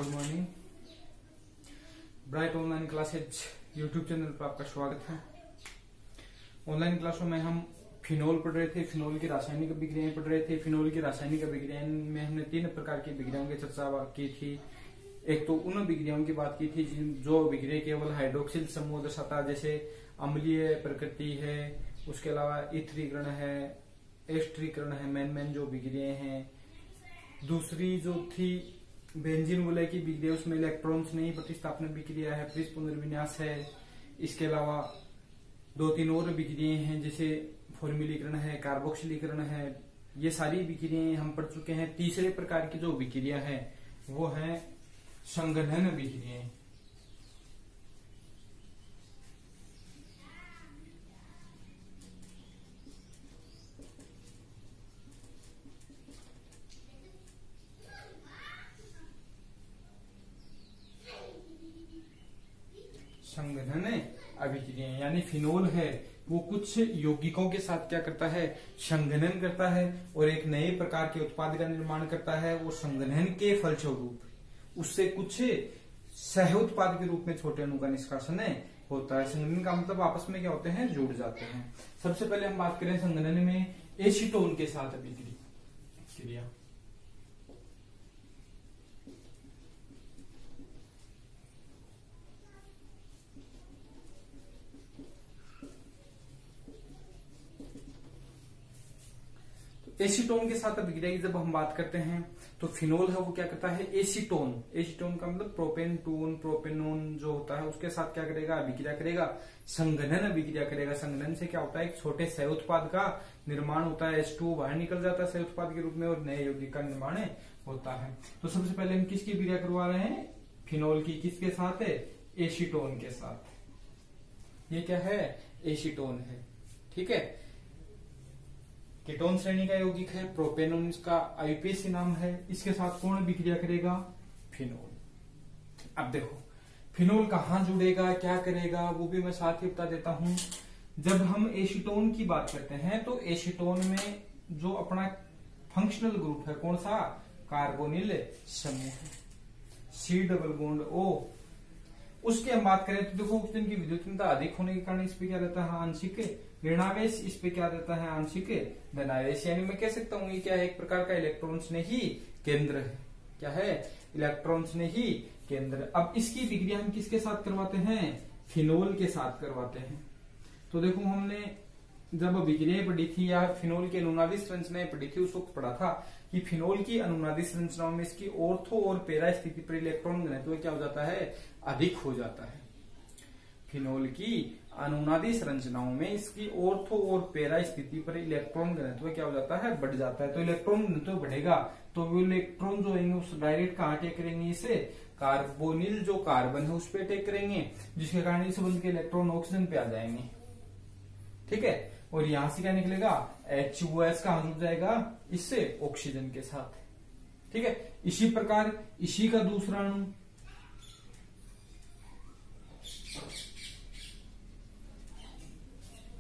Good morning. Bright online classes YouTube channel पर आपका स्वागत है। ऑनलाइन क्लासों में हम फिनोल पढ़ रहे थे, फिनोल की रासायनिक अभिक्रियाएं पढ़ रहे थे। फिनोल की रासायनिक अभिक्रियाएं में हमने 3 प्रकार की अभिक्रियाओं की चर्चा की थी। एक तो उन अभिक्रियाओं की बात की थी जो अभिक्रिया केवल हाइड्रोक्सिल समूह दर्शाता, जैसे अम्लीय प्रकृति है, उसके अलावा ईथरीकरण है, एस्टरीकरण है, मेन जो अभिक्रियाएं हैं। दूसरी जो थी बेंजीन वलय की अभिक्रिया, उसमें इलेक्ट्रॉन्स नहीं, प्रतिस्थापन अभिक्रिया है, प्रिस पुनर्विन्यास है। इसके अलावा 2-3 और अभिक्रियाएं हैं, जैसे फॉर्म्युलीकरण है, कार्बोक्सिलीकरण है। ये सारी अभिक्रियाएं हम पढ़ चुके हैं। तीसरे प्रकार की जो अभिक्रिया है वो है संघनन अभिक्रियाएं। संघनन अभिक्रियाएं यानी फिनोल है वो कुछ यौगिकों के साथ क्या करता है, संघनन करता है और एक नए प्रकार के उत्पाद का निर्माण करता है। वो संघनन के फलस्वरूप उससे कुछ सह उत्पाद के रूप में छोटे अणु का निष्कासन होता है। संघनन का मतलब आपस में क्या होते हैं, जुड़ जाते हैं। सबसे पहले हम बात करें संघनन में एसीटोन के साथ अभिक्रिया। एसीटोन के साथ अभिक्रिया की जब हम बात करते हैं तो फिनोल है वो क्या करता है, एसीटोन का मतलब प्रोपेन टून प्रोपेनोन जो होता है उसके साथ क्या करेगा, अभिक्रिया करेगा, संघनन अभिक्रिया करेगा। संघनन से क्या होता है, एक छोटे सह उत्पाद का निर्माण होता है। H2O बाहर निकल जाता है सह उत्पाद के रूप में और नए यौगिक का निर्माण होता है। तो सबसे पहले हम किसकी अभिक्रिया करवा रहे हैं, फिनोल की। किसके साथ है, एसीटोन के साथ। ये क्या है, एसीटोन है। ठीक है। कीटोन श्रेणी का यौगिक है, प्रोपेनोन इसका आईपीएसी नाम है। इसके साथ कौन अभिक्रिया करेगा, फिनोल। अब देखो फिनोल कहाँ जुड़ेगा, क्या करेगा, वो भी मैं साथ ही बता देता हूं। जब हम एसीटोन की बात करते हैं तो एसीटोन में जो अपना फंक्शनल ग्रुप है कौन सा, कार्बोनिल समूह है, C+O। उसकी हम बात करें तो देखो ऑक्सीजन की विद्युतीयता अधिक होने के कारण इस पे क्या रहता है, आंशिक ऋणावेश। इस पे क्या रहता है, आंशिक धनावेश। यानी मैं कह सकता हूं ये क्या है, एक प्रकार का इलेक्ट्रॉन्स ने ही केंद्र है। क्या है, इलेक्ट्रॉन्स ने ही केंद्र। अब इसकी अभिक्रिया हम किसके साथ करवाते हैं, फिनोल के साथ करवाते हैं। तो देखो हमने जब अभिक्रियाएं पढ़ी थी या फिनोल की अनुनादी संरचनाएं पढ़ी थी उस वक्त पढ़ा था कि फिनोल की अनुनादी संरचनाओं में इसकी ऑर्थो और पैरा स्थिति पर इलेक्ट्रॉन घनत्व क्या हो जाता है, अधिक हो जाता है। फिनोल की अनुनादी संरचनाओं में इसकी ऑर्थो और पैरा स्थिति पर इलेक्ट्रॉन घनत्व क्या हो जाता है, बढ़ जाता है। तो इलेक्ट्रॉन घनत्व बढ़ेगा तो वो इलेक्ट्रॉन जो है उस डायरेक्ट कहाँ अटैक करेंगे, इसे कार्बोनिल जो कार्बन है उस पर अटैक करेंगे, जिसके कारण इस बंध के इलेक्ट्रॉन ऑक्सीजन पे आ जाएंगे। ठीक है। और यहां से क्या निकलेगा, HOS कहां जुड़ जाएगा, इससे ऑक्सीजन के साथ। ठीक है। इसी प्रकार इसी का दूसरा अणु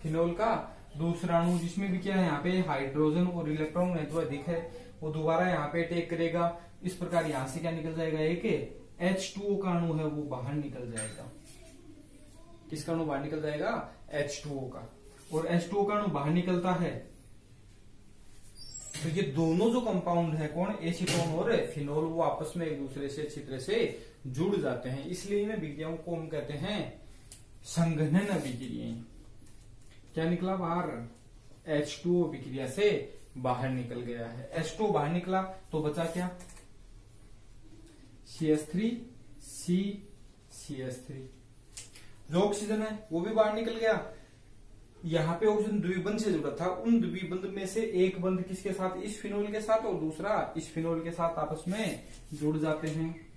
फिनोल का दूसरा अणु जिसमें भी क्या है, यहाँ पे हाइड्रोजन और इलेक्ट्रॉन घनत्व अधिक है, वो दोबारा यहाँ पे अटैक करेगा। इस प्रकार यहां से क्या निकल जाएगा, एक H2O का अणु है वो बाहर निकल जाएगा। किसका अणु बाहर निकल जाएगा, H2O का। और H2O का अणु बाहर निकलता है तो ये दोनों जो कंपाउंड है कौन, एसीटोन और फिनोल, वो आपस में एक दूसरे से अच्छी तरह से जुड़ जाते हैं। इसलिए इन अभिक्रियाओं को हम कहते हैं संघनन अभिक्रियाएं। क्या निकला बाहर, H2O अभिक्रिया से बाहर निकल गया है। H2O बाहर निकला तो बचा क्या, CH3 CH3। जो ऑक्सीजन है वो भी बाहर निकल गया। यहाँ पे ऑक्सीजन द्विबंध से जुड़ा था, उन द्विबंध में से एक बंध किसके साथ, इस फिनोल के साथ, और दूसरा इस फिनोल के साथ आपस में जुड़ जाते हैं।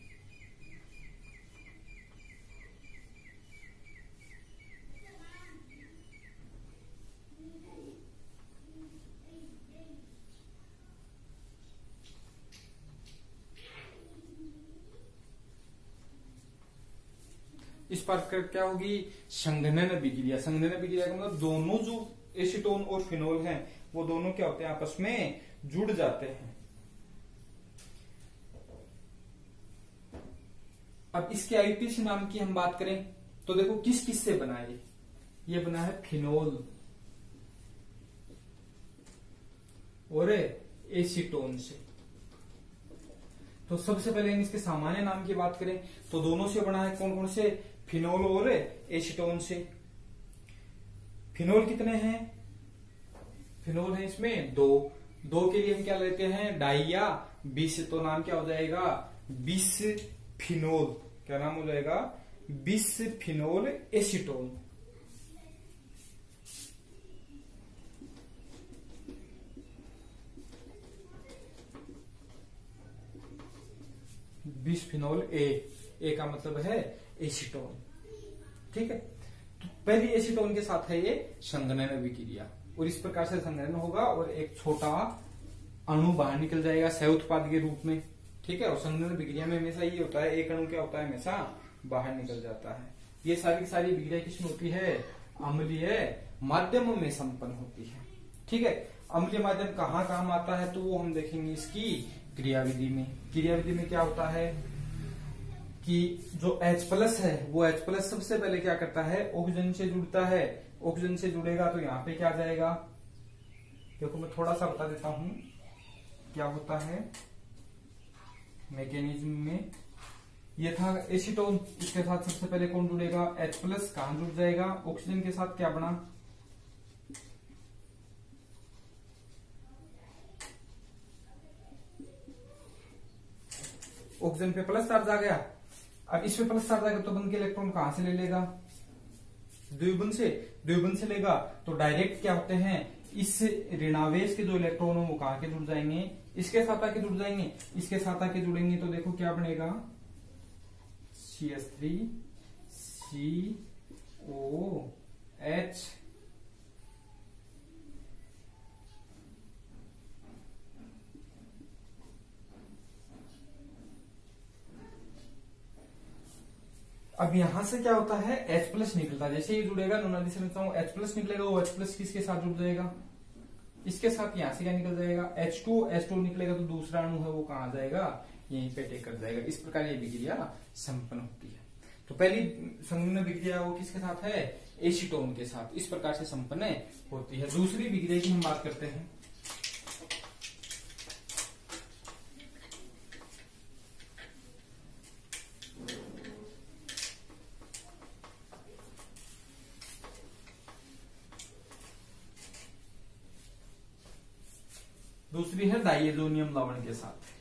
इस पर क्या होगी, संघनन अभिक्रिया। संघनन अभिक्रिया का मतलब दोनों जो एसीटोन और फिनोल हैं वो दोनों क्या होते हैं, आपस में जुड़ जाते हैं। अब इसके आईयूपीएसी नाम की हम बात करें तो देखो किस किस से बना है, ये बना है फिनोल और एसीटोन से। तो सबसे पहले हम इसके सामान्य नाम की बात करें तो दोनों से बना है, कौन कौन से, फिनोल और एसीटोन से। फिनोल कितने हैं, फिनोल है इसमें दो, दो के लिए हम क्या लेते हैं, डाई या बिस, तो नाम क्या हो जाएगा, बिस फिनोल। क्या नाम हो जाएगा, बिस फिनोल एसीटोन। बिसफिनोल ए का मतलब है एसीटोन। ठीक है, तो पहली एसीटोन के साथ है ये संघनन अभिक्रिया, और इस प्रकार से संघनन होगा और एक छोटा अणु बाहर निकल जाएगा सह उत्पाद के रूप में। ठीक है, और संघनन अभिक्रिया में हमेशा ये होता है, एक अणु क्या होता है, हमेशा बाहर निकल जाता है। ये सारी सारी अभिक्रिया किसमें होती है, अम्लीय माध्यम में संपन्न होती है। ठीक है, अम्लीय माध्यम कहाँ काम आता है तो वो हम देखेंगे इसकी क्रियाविधि में। क्रियाविधि में क्या होता है कि जो H+ है वो H+ सबसे पहले क्या करता है, ऑक्सीजन से जुड़ता है। ऑक्सीजन से जुड़ेगा तो यहाँ पे क्या आ जाएगा, देखो मैं थोड़ा सा बता देता हूं क्या होता है मैकेनिज्म में। ये था एसीटोन, इसके साथ सबसे पहले कौन जुड़ेगा, H+ कहां जुड़ जाएगा, ऑक्सीजन के साथ, क्या बना, ऑक्सीजन पे प्लस चार्ज आ गया। अब इस पे प्लस चार्ज आ गया तो बन के इलेक्ट्रॉन कहां से ले लेगा, द्विबंध से, द्विबंध से लेगा तो डायरेक्ट क्या होते हैं, इस ऋणावेश के जो इलेक्ट्रॉन हो वो कहां के जुड़ जाएंगे, इसके साथ आके जुड़ जाएंगे। इसके साथ आके जुड़ेंगे तो देखो क्या बनेगा, CH3 COH। अब यहां से क्या होता है, H+ निकलता है, जैसे ये जुड़ेगा नॉन H+ निकलेगा, वो H+ किसके साथ जुड़ जाएगा, इसके साथ। यहां से क्या निकल जाएगा, H2 निकलेगा तो दूसरा अणु है वो कहां जाएगा, यहीं पे टेक कर जाएगा। इस प्रकार ये विक्रिया संपन्न होती है। तो पहली संघनन विक्रिया वो किसके साथ है, एसीटोन के साथ। इस प्रकार से संपन्न होती है। दूसरी विक्रिया की हम बात करते हैं, दूसरी है डाइएजोनियम लवण के साथ।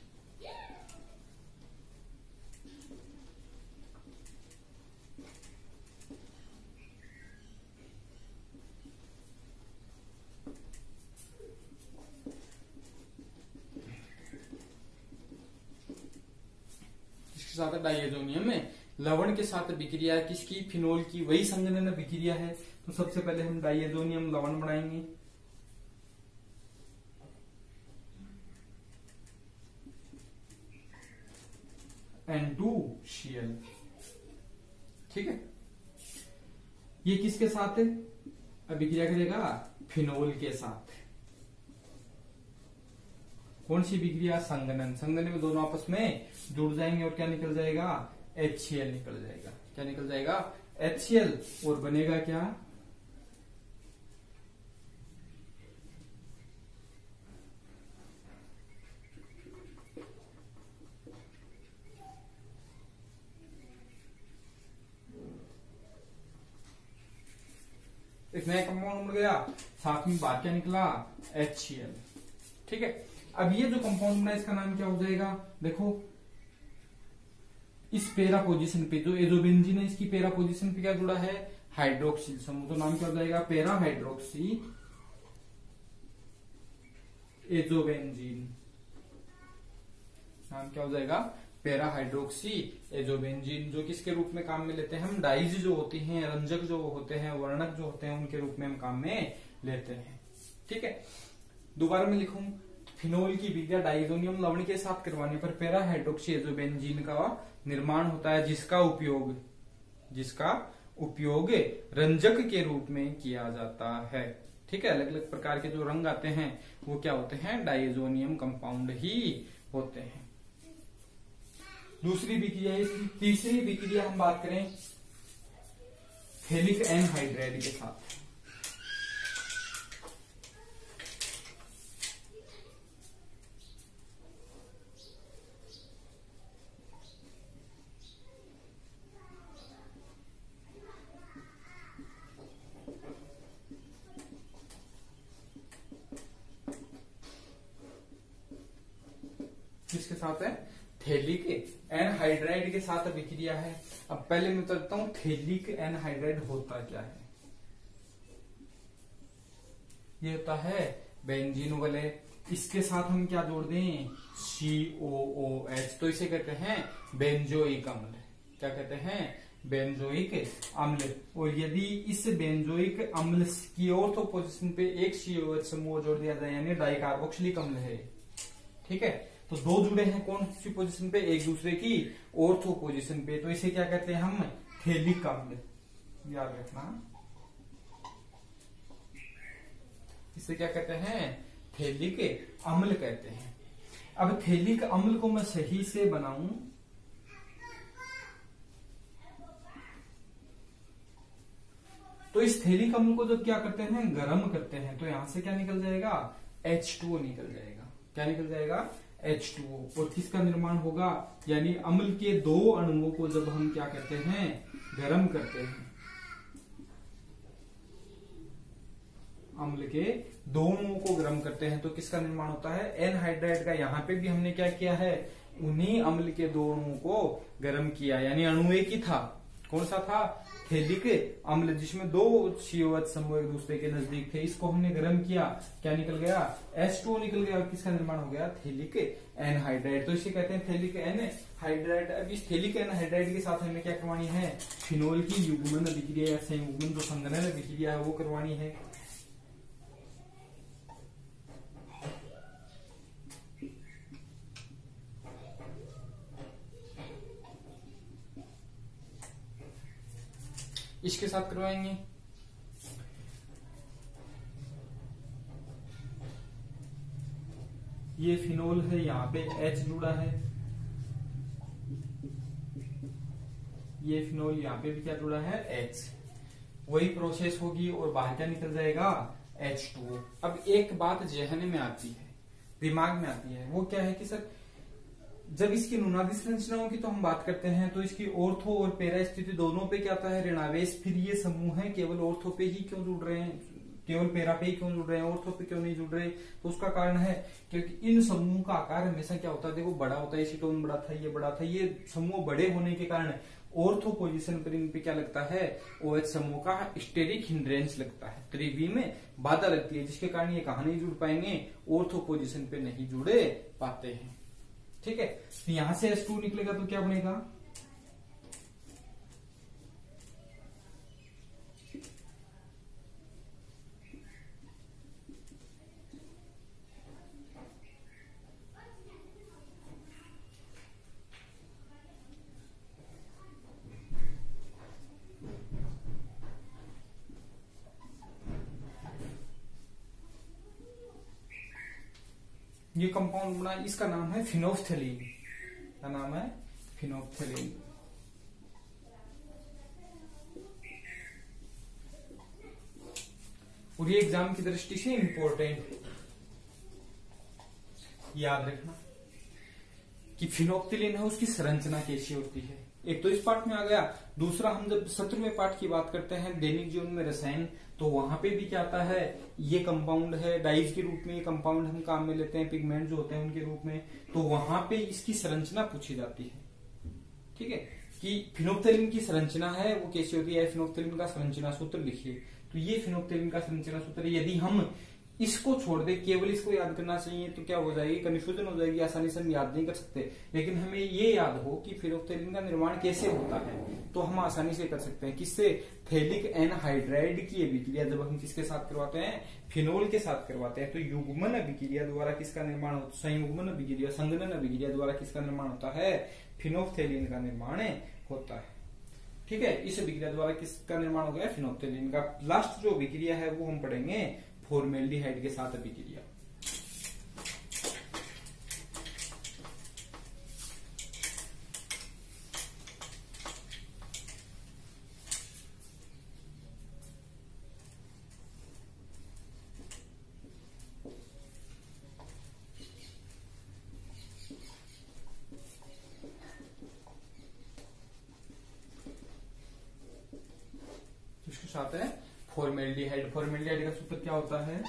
इसके साथ डाइएजोनियम में लवण के साथ विक्रिया किसकी, फिनोल की, वही संघनन विक्रिया है। तो सबसे पहले हम डाइएजोनियम लवण बनाएंगे। N2Cl। ठीक है, ये किसके साथ है, अभिक्रिया करेगा फिनोल के साथ। कौन सी विक्रिया, संघनन। संघनन में दोनों आपस में जुड़ जाएंगे और क्या निकल जाएगा, HCl निकल जाएगा। क्या निकल जाएगा, HCl, और बनेगा क्या, एक नया कंपाउंड उड़ गया, साथ में बाहर क्या निकला, HCl। ठीक है, अब ये जो कंपाउंड बना इसका नाम क्या हो जाएगा, देखो इस पैरा पोजीशन पे जो एजोबेंजीन है, इसकी पैरा पोजीशन पे क्या जुड़ा है, हाइड्रोक्सिल समूह। तो नाम क्या हो जाएगा, पैरा हाइड्रोक्सी एजोबेंजीन। नाम क्या हो जाएगा, पैरा हाइड्रोक्सी एजोबेंजीन, जो किसके रूप में काम में लेते हैं हम, डाइज जो होती हैं, रंजक जो होते हैं, वर्णक जो होते हैं, उनके रूप में हम काम में लेते हैं। ठीक है, दोबारा मैं लिखूं, फिनोल की विक्रिया डाइएजोनियम लवण के साथ करवाने पर पैरा हाइड्रोक्सी एजोबेंजीन का निर्माण होता है, जिसका उपयोग रंजक के रूप में किया जाता है। ठीक है, अलग अलग प्रकार के जो रंग आते हैं वो क्या होते हैं, डाइएजोनियम कंपाउंड ही होते हैं। दूसरी विक्रिया इसकी। तीसरी विक्रिया हम बात करें थैलिक एनहाइड्राइड के साथ। किसके साथ है? थैलिक एनहाइड्राइड के साथ विक्रिया है। अब पहले मैं बताता हूं थैलिक एनहाइड्राइड होता क्या है। ये होता है बेंजीन वाले, इसके साथ हम क्या जोड़ दें? COOH, तो इसे कहते हैं बेंजोइक अम्ल। क्या कहते हैं? बेंजोइक अम्ल। और यदि इस बेंजोइक अम्ल की ऑर्थो पोजीशन पे एक COH समूह जोड़ दिया जाए, यानी डाइकार्बोक्सिलिक अम्ल है, ठीक है, तो दो जुड़े हैं कौन सी पोजीशन पे? एक दूसरे की ऑर्थो पोजीशन पे, तो इसे क्या कहते हैं हम? थैलिक अम्ल। याद रखना, इसे क्या कहते हैं? थैलिक अम्ल कहते हैं। अब थैलिक अम्ल को मैं सही से बनाऊं तो इस थैलिक अम्ल को जब क्या करते हैं? गर्म करते हैं, तो यहां से क्या निकल जाएगा? H2O निकल जाएगा। क्या निकल जाएगा? H2O। और किसका निर्माण होगा? यानी अम्ल के दो अणुओं को जब हम क्या करते हैं? गर्म करते हैं, अम्ल के दो अणुओं को गर्म करते हैं, तो किसका निर्माण होता है? एनहाइड्राइड का। यहां पे भी हमने क्या किया है? उन्हीं अम्ल के दो अणुओं को गर्म किया, यानी अणु एक ही था। कौन सा था? थैलिक अम्ल, जिसमें दो COH समूह एक दूसरे के नजदीक थे, इसको हमने गर्म किया, क्या निकल गया? H2O निकल गया। और किसका निर्माण हो गया? Phthalic anhydride. तो इसे कहते हैं थैलिक एनहाइड्राइड। अब इस थैलिक एनहाइड्राइड के साथ हमें क्या करवानी है? फिनोल की युग्मन अभिक्रिया या संयुग्मन जो संघनन अभिक्रिया है वो करवानी है। इसके साथ करवाएंगे। ये फिनोल है, यहां पे H जुड़ा है, ये फिनोल यहां पे भी क्या जुड़ा है? H। वही प्रोसेस होगी और बाहर क्या निकल जाएगा? H2O। अब एक बात जहन में आती है, दिमाग में आती है, वो क्या है कि सर जब इसकी नुनादी संरचनाओं की तो हम बात करते हैं, तो इसकी ऑर्थो और पैरा स्थिति दोनों पे क्या आता है? ऋणावेश। फिर ये समूह है केवल ऑर्थो पे ही क्यों जुड़ रहे हैं? केवल पैरा पे ही क्यों जुड़ रहे हैं? ऑर्थो पे क्यों नहीं जुड़ रहे? तो उसका कारण है क्योंकि इन समूह का आकार हमेशा क्या होता है? देखो बड़ा होता है, एसीटोन बड़ा था, ये बड़ा था, ये समूह बड़े होने के कारण ऑर्थो पोजीशन पर इन पे क्या लगता है? OH समूह का स्टेरिक हिंड्रेंस लगता है, त्रिवी में बाधा लगती है, जिसके कारण ये कहा नहीं जुड़ पाएंगे? ऑर्थो पोजीशन पे नहीं जुड़े पाते हैं। ठीक है, तो यहां से H2 निकलेगा तो क्या बनेगा? ये कंपाउंड बना, इसका नाम है फिनोफ्थलीन। क्या नाम है? फिनोफ्थलीन। और ये एग्जाम की दृष्टि से इंपॉर्टेंट, याद रखना कि फिनोफ्थलीन है, उसकी संरचना कैसी होती है। एक तो इस पार्ट में आ गया। दूसरा, हम जब 17वें पार्ट की बात करते हैं दैनिक जीवन में रसायन, तो वहां पे भी क्या आता है? ये कंपाउंड है, डाइज के रूप में ये कंपाउंड हम काम में लेते हैं, पिगमेंट जो होते हैं उनके रूप में, तो वहां पे इसकी संरचना पूछी जाती है। ठीक है, कि फिनोफ्थलीन की संरचना है वो कैसी होती है? फिनोफ्थलीन का संरचना सूत्र लिखिए। तो ये फिनोफ्थलीन का संरचना सूत्र, यदि हम इसको छोड़ दे, केवल इसको याद करना चाहिए, तो क्या हो जाएगी? कंफ्यूजन हो जाएगी, आसानी से हम याद नहीं कर सकते। लेकिन हमें ये याद हो कि फिनोफ्थलीन का निर्माण कैसे होता है, तो हम आसानी से कर सकते हैं। किससे? थैलिक एनहाइड्राइड की अभिक्रिया जब हम किसके साथ करवाते हैं? फिनोल के साथ करवाते हैं, तो युग्मन अभिक्रिया द्वारा किसका निर्माण होता है? संयुग्मन अभिक्रिया, संघनन अभिक्रिया द्वारा किसका निर्माण होता है? फिनोफ्थलीन का निर्माण होता है। ठीक है, इस अभिक्रिया द्वारा किसका निर्माण हो गया? फिनोफ्थलीन का। लास्ट जो अभिक्रिया है वो हम पढ़ेंगे फॉर्मेल्डिहाइड के साथ अभिक्रिया। साथ है फॉर्मेल्डिहाइड। फॉर्मेल्डिहाइड का सूत्र क्या होता है,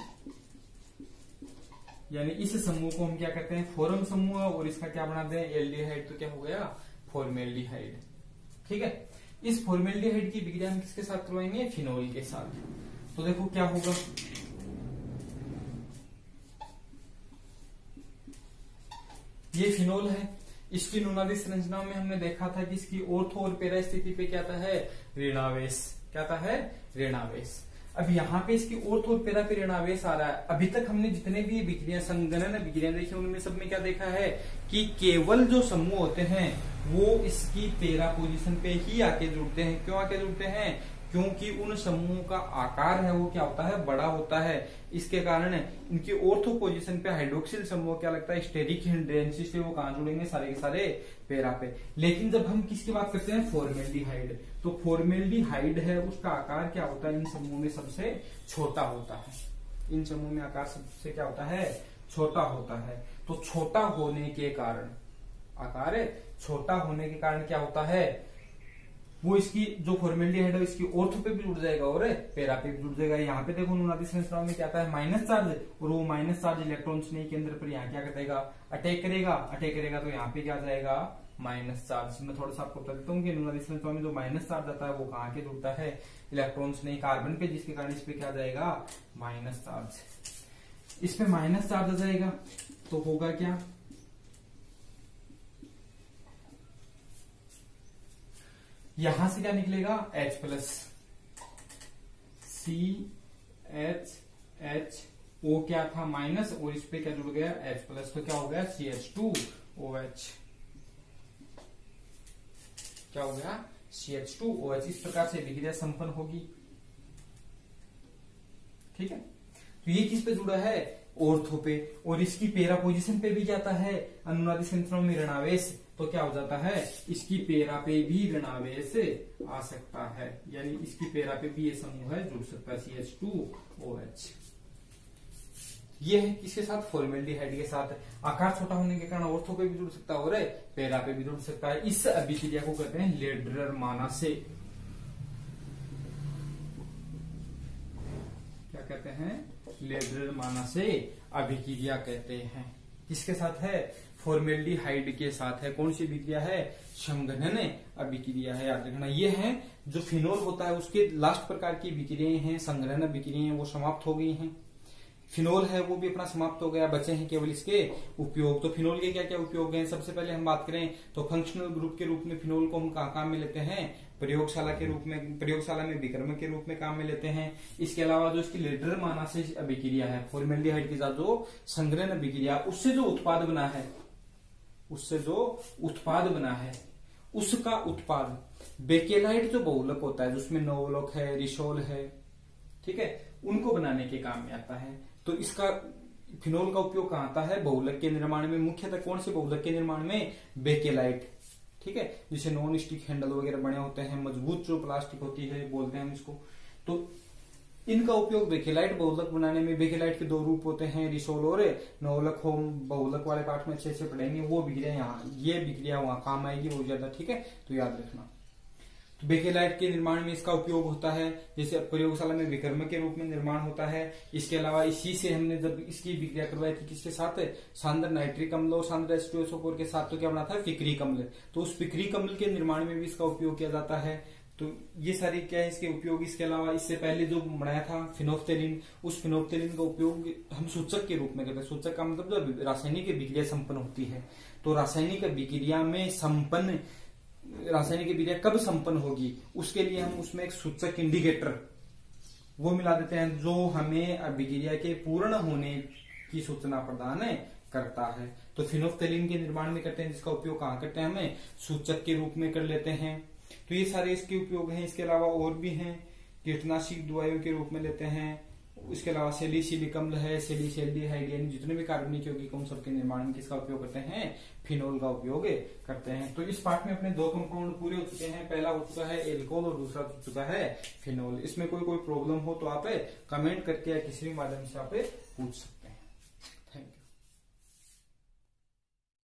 यानी इस समूह को हम क्या कहते हैं, फोरम समूह, और इसका क्या बनाते हैं, एल्डिहाइड, तो क्या हो गया, फॉर्मेल्डिहाइड। ठीक है, इस फॉर्मेल्डिहाइड की विक्रिया हम किसके साथ करवाएंगे, फिनोल के साथ। तो देखो क्या होगा, ये फिनोल है, इसकी नुनादी संरचना में हमने देखा था कि इसकी ऑर्थो और पैरा स्थिति पे क्या आता है, ऋणावेश, क्या आता है, ऋणावेश। अब यहाँ पे इसकी ऑर्थो और पैरा पे ऋणावेश आ रहा है। अभी तक हमने जितने भी विक्रिया, संगणन विक्रिया देखी, उनमें सब में क्या देखा है कि केवल जो समूह होते हैं वो इसकी पैरा पोजीशन पे ही आके जुड़ते हैं। क्यों आके जुड़ते हैं, क्योंकि उन समूहों का आकार है वो क्या होता है, बड़ा होता है। इसके कारण इनकी ऑर्थो पोजीशन पे हाइड्रोक्सिल समूह क्या लगता है, स्टेरिक हिंड्रेंस से वो कहां जुड़ेंगे, सारे के सारे पैरा पे। लेकिन जब हम किसकी बात करते हैं, फॉर्मेल्डिहाइड, तो फॉर्मेल्डिहाइड है उसका आकार क्या होता है, इन समूह में सबसे छोटा होता है। इन समूह में आकार सबसे क्या होता है, छोटा होता है। तो छोटा होने के कारण, आकार छोटा होने के कारण क्या होता है, वो इसकी जो फॉर्मेल्डिहाइड है इसकी ऑर्थो पे भी जुड़ जाएगा और पैरा पे भी जुड़ जाएगा। यहाँ पे देखो नुनादी संरचनाओं में क्या आता है, माइनस चार्ज, और वो माइनस चार्ज इलेक्ट्रॉन स्नेह केंद्र पर यहाँ क्या करेगा, अटैक करेगा। अटैक करेगा तो यहाँ पे क्या जाएगा, माइनस चार्ज। मैं थोड़ा सा आपको बता देता हूँ कि नुनादी संरचनाओं में जो माइनस चार्ज आता है वो कहाँ के जुड़ता है, इलेक्ट्रॉन स्नेह कार्बन पे, जिसके कारण इस पे क्या जाएगा, माइनस चार्ज। इस पे माइनस चार्ज आ जाएगा तो होगा क्या, यहां से क्या निकलेगा, H प्लस, CHO क्या था, माइनस, और इस पे क्या जुड़ गया, H प्लस, तो क्या हो गया, CH2OH, क्या हो गया, CH2OH। इस प्रकार से विक्रिया संपन्न होगी। ठीक है, तो ये किस पे जुड़ा है, ऑर्थो पे, और इसकी पैरा पोजीशन पे भी जाता है अनुनादी संरचनाओं में ऋणावेश, तो क्या हो जाता है, इसकी पैरा पे भी ऋणावेश आ सकता है, यानी इसकी पैरा पे भी ये समूह है जुड़ सकता है, CH2OH। ये है किसके साथ, फॉर्मेल्डिहाइड के साथ। आकार छोटा होने के कारण ऑर्थो पे भी जुड़ सकता है और पैरा पे भी जुड़ सकता है। इस अभिक्रिया को कहते हैं लेड्रर-मानासे। क्या कहते हैं, लेड्रर-मानासे अभिक्रिया कहते हैं। किसके साथ है, फॉर्मेल्डिहाइड के साथ है। कौन सी अभिक्रिया है, संघनन अभिक्रिया है, याद रखना। ये है जो फिनोल होता है उसके लास्ट प्रकार की अभिक्रियाएं हैं, संघनन अभिक्रियाएं, वो समाप्त हो गई हैं। फिनोल है वो भी अपना समाप्त हो गया, बचे हैं केवल इसके उपयोग। तो फिनोल के क्या क्या उपयोग हैं, सबसे पहले हम बात करें तो फंक्शनल ग्रुप के रूप में फिनोल को हम कहाँ काम में लेते हैं, प्रयोगशाला के रूप में, प्रयोगशाला में विक्रम के रूप में काम में लेते हैं। इसके अलावा जो इसकी लेड्रर-मानासे अभिक्रिया है, फॉर्मेल्डिहाइड के साथ जो संघनन अभिक्रिया, उससे जो उत्पाद बना है, उससे जो उत्पाद बना है उसका उत्पाद बेकेलाइट जो बहुलक होता है, जिसमें नोवोलक है, रिसोल है, ठीक है, उनको बनाने के काम में आता है। तो इसका फिनोल का उपयोग कहाँ आता है, बहुलक के निर्माण में। मुख्यतः कौन से बहुलक के निर्माण में, बेकेलाइट, ठीक है, जिसे नॉन स्टिक हैंडल वगैरह बने होते हैं, मजबूत जो प्लास्टिक होती है बोलते हैं हम इसको। तो इनका उपयोग बेकेलाइट बहुलक बनाने में। बेकेलाइट के दो रूप होते हैं, रिसोल और नोवोलक। हम बहुलक वाले पार्ट में अच्छे से पढ़ेंगे, वो विक्रिया यहाँ, ये विक्रिया वहां काम आएगी बहुत ज्यादा, ठीक है, तो याद रखना। तो बेकेलाइट के निर्माण में इसका उपयोग होता है, जैसे प्रयोगशाला में विक्रम के रूप में निर्माण होता है। इसके अलावा इसी से हमने जब इसकी विक्रिया करवाई थी किसके साथ, सांद्र नाइट्रिक अम्ल और सांद्र H2SO4 के साथ, तो क्या बना था, पिक्रिक अम्ल। तो उस पिक्रिक अम्ल के निर्माण में भी इसका उपयोग किया जाता है। तो ये सारी क्या है इसके उपयोग। इसके अलावा इससे पहले जो बनाया था फिनोफ्थेलिन, उस फिनोफ्थेलिन का उपयोग हम सूचक के रूप में करते हैं। सूचक का मतलब जब रासायनिक विक्रिया संपन्न होती है, तो रासायनिक विक्रिया में संपन्न, रासायनिक विक्रिया कब संपन्न होगी उसके लिए हम उसमें एक सूचक इंडिकेटर वो मिला देते हैं, जो हमें अभिक्रिया के पूर्ण होने की सूचना प्रदान करता है। तो फिनोफ्थेलिन के निर्माण में करते हैं, जिसका उपयोग कहाँ करते हैं, हमें सूचक के रूप में कर लेते हैं। तो ये सारे इसके उपयोग हैं। इसके अलावा और भी हैं, कीटनाशक दवाइयों के रूप में लेते हैं। इसके अलावा सैलिसिलिक अम्ल है, सैलिसल्डिहाइड, यानी जितने भी कार्बनिक यौगिक उन सबके निर्माण में किसका उपयोग करते हैं, फिनोल का उपयोग करते हैं। तो इस पार्ट में अपने दो कंपाउंड पूरे हो चुके हैं। पहला हो चुका है एल्कोहल और दूसरा हो चुका है फिनोल। इसमें कोई प्रॉब्लम हो तो आप कमेंट करके या किसी भी माध्यम से आप पूछ सकते हैं।